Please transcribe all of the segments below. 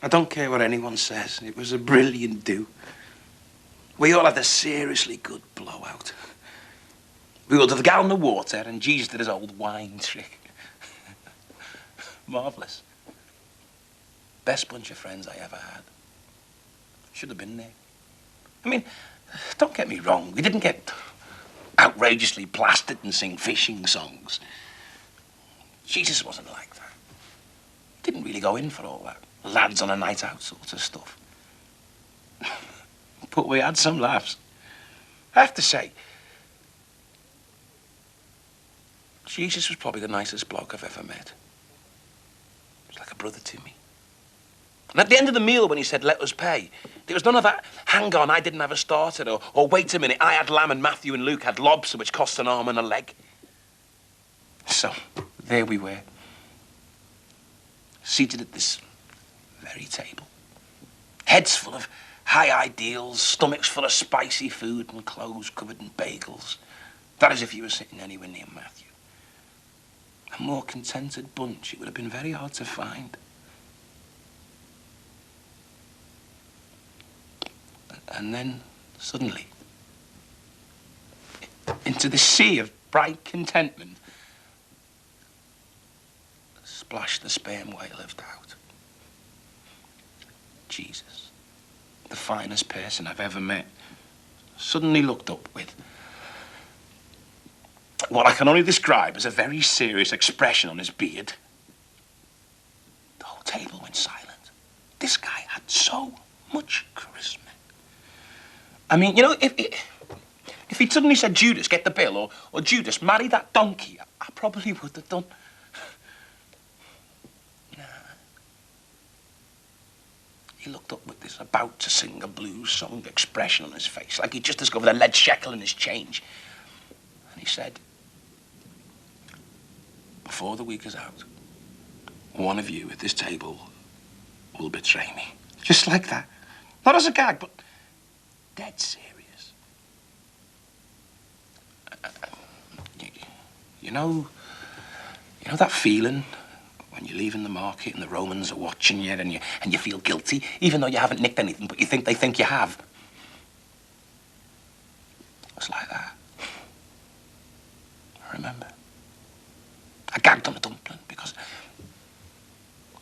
I don't care what anyone says. It was a brilliant do. We all had a seriously good blowout. We all did a gallon of water, and Jesus did his old wine trick. Marvellous. Best bunch of friends I ever had. Should have been there. I mean, don't get me wrong. We didn't get outrageously blasted and sing fishing songs. Jesus wasn't like that. Didn't really go in for all that lads on a night out sort of stuff. But we had some laughs. I have to say, Jesus was probably the nicest bloke I've ever met. He was like a brother to me. And at the end of the meal, when he said, "Let us pay," there was none of that, "Hang on, I didn't have a starter," or "Wait a minute, I had lamb and Matthew and Luke had lobster, which cost an arm and a leg." So, there we were, seated at this very table. Heads full of high ideals, stomachs full of spicy food, and clothes covered in bagels. That is if you were sitting anywhere near Matthew. A more contented bunch, it would have been very hard to find. And then, suddenly, into the sea of bright contentment, splashed the sperm whale of doubt. Jesus, the finest person I've ever met, suddenly looked up with what I can only describe as a very serious expression on his beard. The whole table went silent. This guy had so much charisma. I mean, you know, if he'd suddenly said, "Judas, get the bill," or "Judas, marry that donkey," I probably would have done. Nah. He looked up with this about to sing a blues song expression on his face, like he'd just discovered a lead shekel in his change. And he said, "Before the week is out, one of you at this table will betray me." Just like that. Not as a gag, but dead serious. You know that feeling when you're leaving the market and the Romans are watching you and you feel guilty, even though you haven't nicked anything, but you think they think you have? It was like that. I remember. I gagged on a dumpling because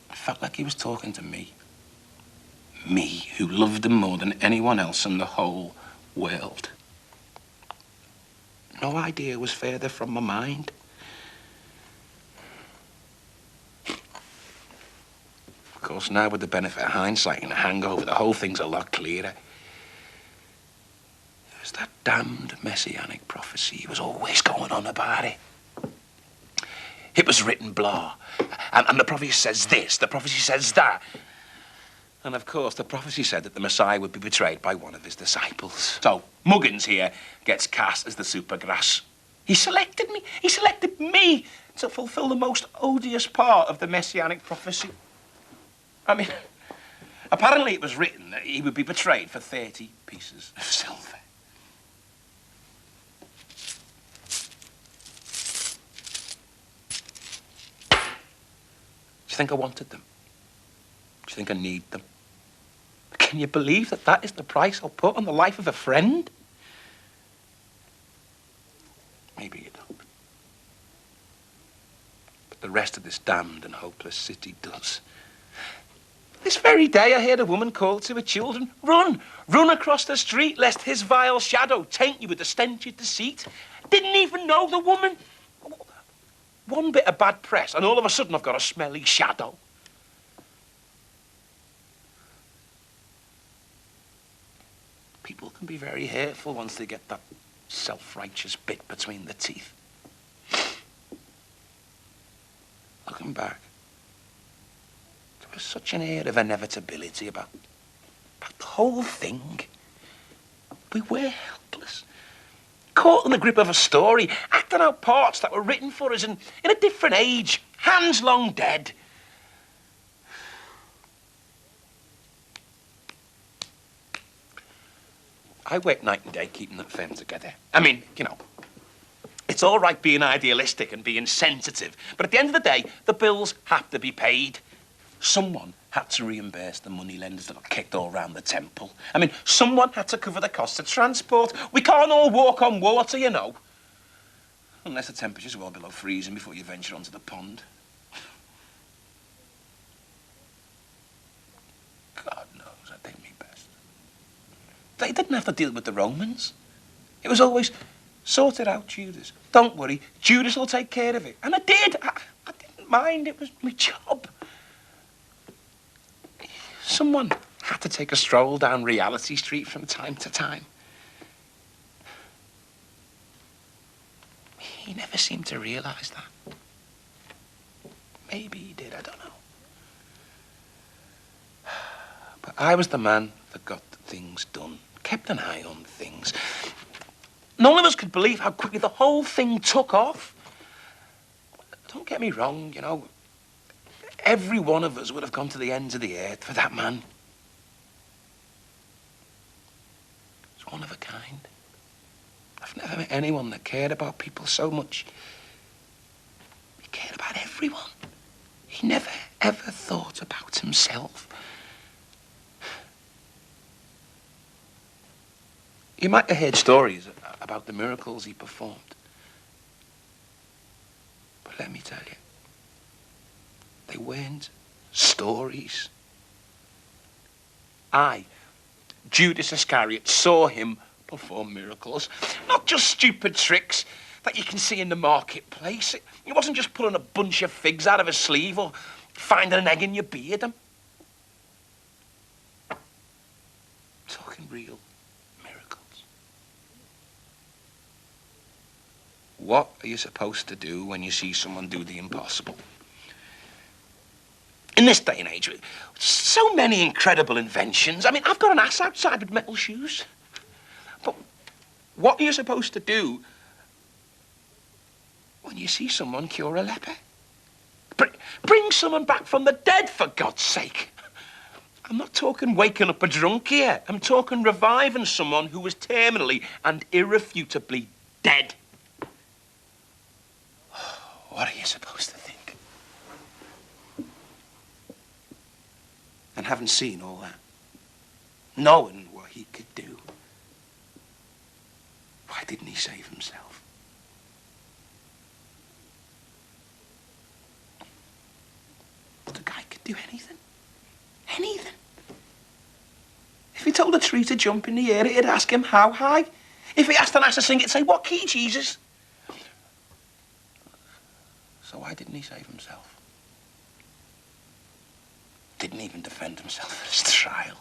I felt like he was talking to me. Me, who loved him more than anyone else in the whole world. No idea was further from my mind. Of course, now with the benefit of hindsight and a hangover, the whole thing's a lot clearer. It was that damned messianic prophecy. He was always going on about it. It was written blah. And the prophecy says this, the prophecy says that. And of course, the prophecy said that the Messiah would be betrayed by one of his disciples. So, Muggins here gets cast as the supergrass. He selected me. He selected me to fulfill the most odious part of the messianic prophecy. I mean, apparently it was written that he would be betrayed for 30 pieces of silver. Do you think I wanted them? Do you think I need them? Can you believe that that is the price I'll put on the life of a friend? Maybe you don't. But the rest of this damned and hopeless city does. This very day I heard a woman call to her children, "Run! Run across the street, lest his vile shadow taint you with the stench of deceit." Didn't even know the woman. One bit of bad press, and all of a sudden I've got a smelly shadow. People can be very hurtful once they get that self-righteous bit between the teeth. Looking back, there was such an air of inevitability about the whole thing. We were helpless, caught in the grip of a story, acting out parts that were written for us in a different age, hands long dead. I work night and day keeping that firm together. I mean, you know, it's all right being idealistic and being sensitive, but at the end of the day, the bills have to be paid. Someone had to reimburse the moneylenders that got kicked all round the temple. I mean, someone had to cover the cost of transport. We can't all walk on water, you know. Unless the temperature's well below freezing before you venture onto the pond. God knows I did my best. They didn't have to deal with the Romans. It was always, sort it out, Judas. Don't worry, Judas will take care of it. And I did. I didn't mind. It was my job. Someone had to take a stroll down Reality Street from time to time. He never seemed to realise that. Maybe he did, I don't know. But I was the man that got things done, kept an eye on things. None of us could believe how quickly the whole thing took off. Don't get me wrong, you know. Every one of us would have gone to the ends of the earth for that man. He's one of a kind. I've never met anyone that cared about people so much. He cared about everyone. He never, ever thought about himself. You might have heard stories about the miracles he performed. But let me tell you, they weren't stories. I, Judas Iscariot, saw him perform miracles. Not just stupid tricks that you can see in the marketplace. It wasn't just pulling a bunch of figs out of a sleeve or finding an egg in your beard. I'm talking real miracles. What are you supposed to do when you see someone do the impossible? In this day and age, so many incredible inventions. I mean, I've got an ass outside with metal shoes. But what are you supposed to do when you see someone cure a leper? Bring someone back from the dead, for God's sake. I'm not talking waking up a drunk here. I'm talking reviving someone who was terminally and irrefutably dead. What are you supposed to think? And having seen all that, knowing what he could do, why didn't he save himself? The guy could do anything. Anything. If he told a tree to jump in the air, it'd ask him how high. If he asked an ass to sing, it'd say, what key, Jesus? So why didn't he save himself? Didn't even defend himself at his trial.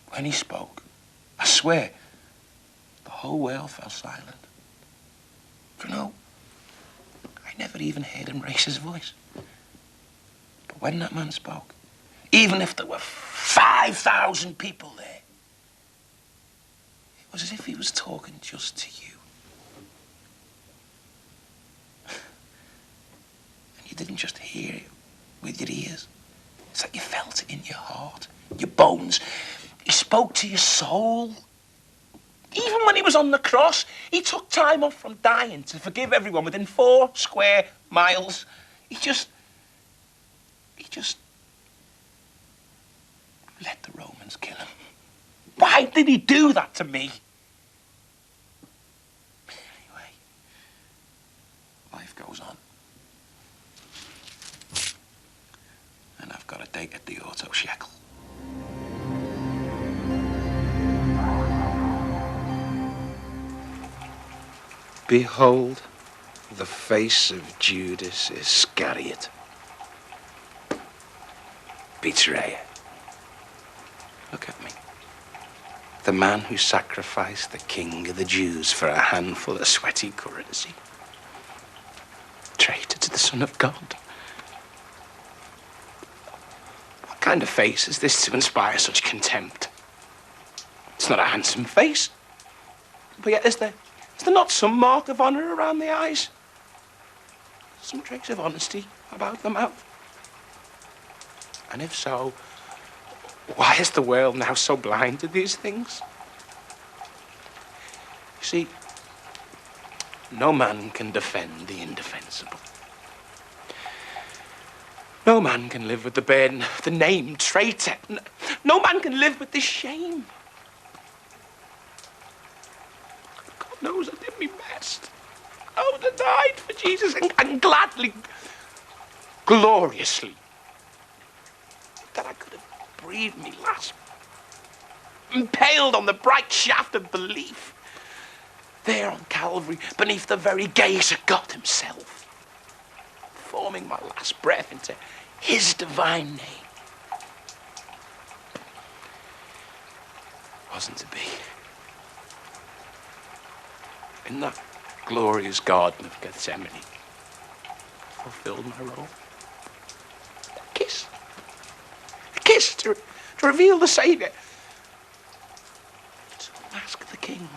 When he spoke, I swear, the whole world fell silent. For no, I never even heard him raise his voice. But when that man spoke, even if there were 5,000 people there, it was as if he was talking just to you. You didn't just hear it with your ears. It's like you felt it in your heart, your bones. He spoke to your soul. Even when he was on the cross, he took time off from dying to forgive everyone within 4 square miles. He just let the Romans kill him. Why did he do that to me? Anyway, life goes on. And I've got a date at the auto shackle. Behold the face of Judas Iscariot, betrayer. Look at me. The man who sacrificed the king of the Jews for a handful of sweaty currency. Traitor to the Son of God. What kind of face is this to inspire such contempt? It's not a handsome face. But yet is there not some mark of honour around the eyes? Some trace of honesty about the mouth? And if so, why is the world now so blind to these things? You see, no man can defend the indefensible. No man can live with the burden of the name traitor. No man can live with this shame. God knows I did my best. I would have died for Jesus and gladly, gloriously. That I could have breathed me last, impaled on the bright shaft of belief, there on Calvary, beneath the very gaze of God himself, forming my last breath into his divine name. Wasn't to be. In that glorious garden of Gethsemane, fulfilled my role. A kiss to reveal the Saviour, to unmask the King.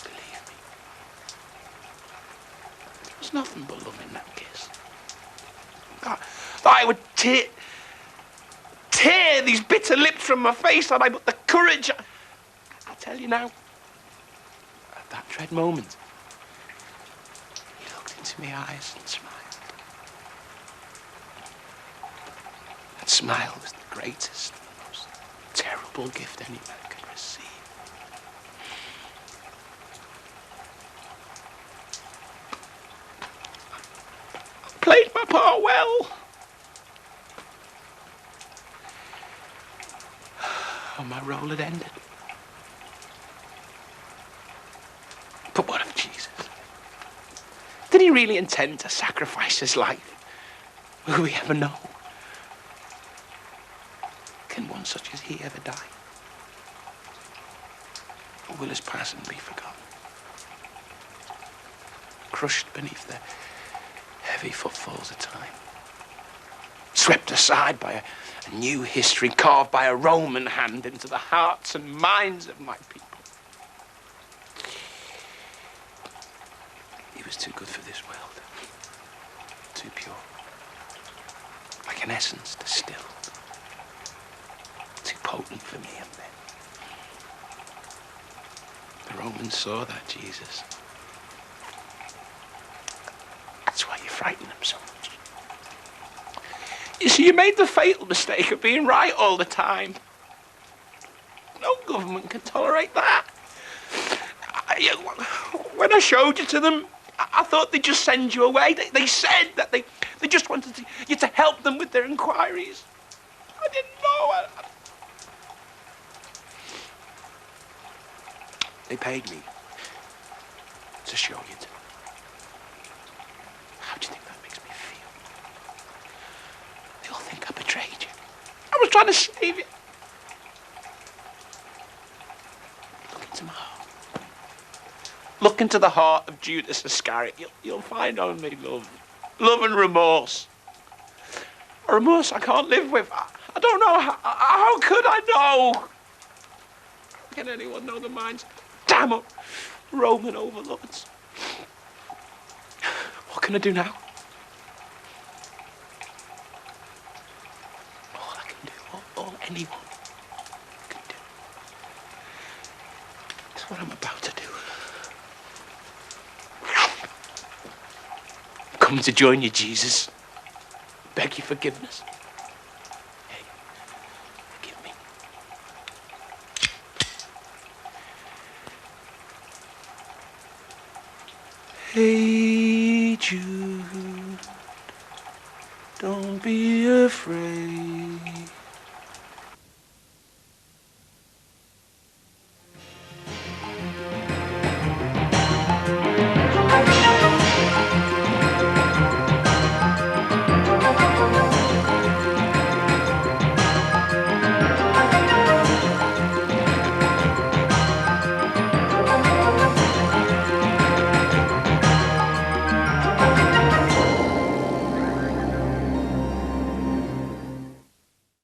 Believe me, there was nothing but love in that kiss. I would tear these bitter lips from my face had I but the courage. I tell you now, at that dread moment, he looked into my eyes and smiled. That smile was the greatest, the most terrible gift any man could receive. I played my part well. Oh, my role had ended. But what of Jesus? Did he really intend to sacrifice his life? Will we ever know? Can one such as he ever die? Or will his passion be forgotten? Crushed beneath the heavy footfalls of time. Swept aside by a new history carved by a Roman hand into the hearts and minds of my people. He was too good for this world. Too pure. Like an essence distilled. Too potent for me and men. The Romans saw that, Jesus. That's why you frighten them so much. You see, you made the fatal mistake of being right all the time. No government can tolerate that. When I showed you to them, I thought they'd just send you away. They said that they just wanted you to help them with their inquiries. I didn't know. They paid me to show you to them. How do you think that makes me feel? They'll think I betrayed you. I was trying to save you. Look into my heart. Look into the heart of Judas Iscariot. You'll find only love. Love and remorse. A remorse I can't live with. I don't know. How could I know? How can anyone know the minds? Damn up Roman overlords. What can I do now? All I can do, all anyone can do, is what I'm about to do. Come to join you, Jesus. Beg your forgiveness. Hey, forgive me. Hey, Jude, don't be afraid.